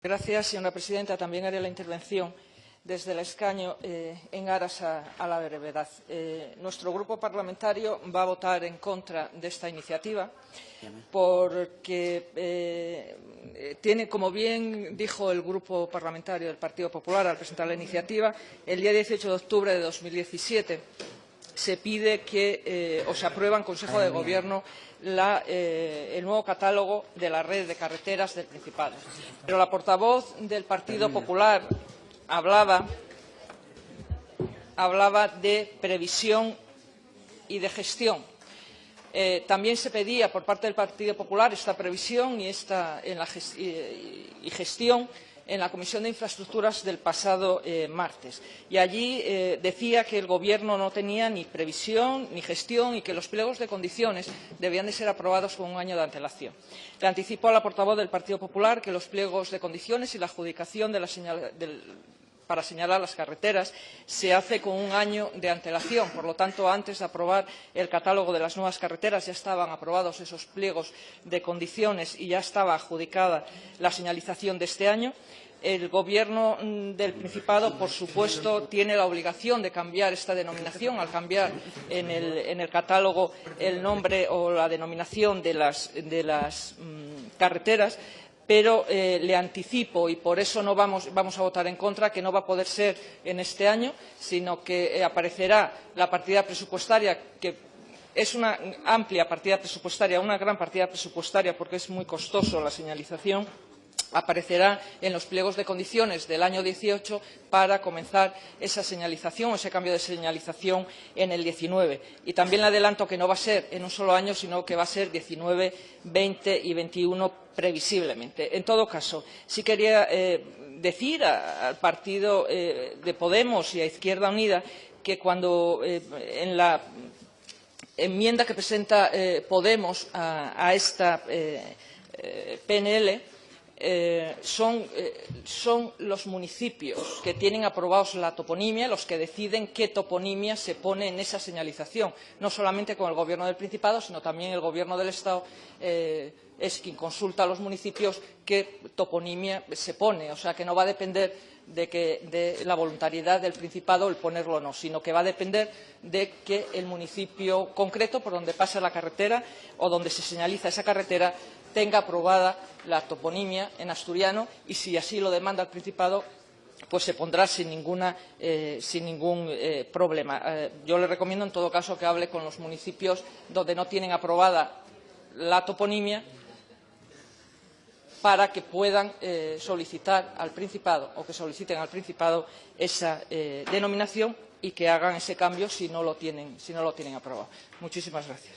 Gracias, señora presidenta. También haré la intervención desde el escaño en aras a la brevedad. Nuestro grupo parlamentario va a votar en contra de esta iniciativa porque tiene, como bien dijo el Grupo Parlamentario del Partido Popular al presentar la iniciativa, el día 18 de octubre de 2017 se pide que se apruebe en Consejo de Gobierno el nuevo catálogo de la red de carreteras del Principado. Pero la portavoz del Partido Popular hablaba de previsión y de gestión. También se pedía por parte del Partido Popular esta previsión y gestión en la Comisión de Infraestructuras del pasado martes. Y allí decía que el Gobierno no tenía ni previsión ni gestión y que los pliegos de condiciones debían de ser aprobados con un año de antelación. Le anticipó a la portavoz del Partido Popular que los pliegos de condiciones y la adjudicación para señalar las carreteras se hace con un año de antelación. Por lo tanto, antes de aprobar el catálogo de las nuevas carreteras ya estaban aprobados esos pliegos de condiciones y ya estaba adjudicada la señalización de este año. El Gobierno del Principado, por supuesto, tiene la obligación de cambiar esta denominación al cambiar en el catálogo el nombre o la denominación de las carreteras. Pero le anticipo, y por eso no vamos a votar en contra, que no va a poder ser en este año, sino que aparecerá la partida presupuestaria, que es una amplia partida presupuestaria, una gran partida presupuestaria, porque es muy costoso la señalización, aparecerá en los pliegos de condiciones del año 18 para comenzar esa señalización, ese cambio de señalización en el 19. Y también le adelanto que no va a ser en un solo año, sino que va a ser 19, 20 y 21 previsiblemente. En todo caso, sí quería decir al partido de Podemos y a Izquierda Unida que cuando en la enmienda que presenta Podemos a esta PNL son los municipios que tienen aprobados la toponimia los que deciden qué toponimia se pone en esa señalización. No solamente con el Gobierno del Principado, sino también el Gobierno del Estado es quien consulta a los municipios qué toponimia se pone. O sea, que no va a depender de la voluntariedad del Principado el ponerlo o no, sino que va a depender de que el municipio concreto por donde pasa la carretera o donde se señaliza esa carretera tenga aprobada la toponimia en asturiano y, si así lo demanda el Principado, pues se pondrá sin ningún problema. Yo le recomiendo, en todo caso, que hable con los municipios donde no tienen aprobada la toponimia para que puedan solicitar al Principado o que soliciten al Principado esa denominación y que hagan ese cambio si no lo tienen aprobado. Muchísimas gracias.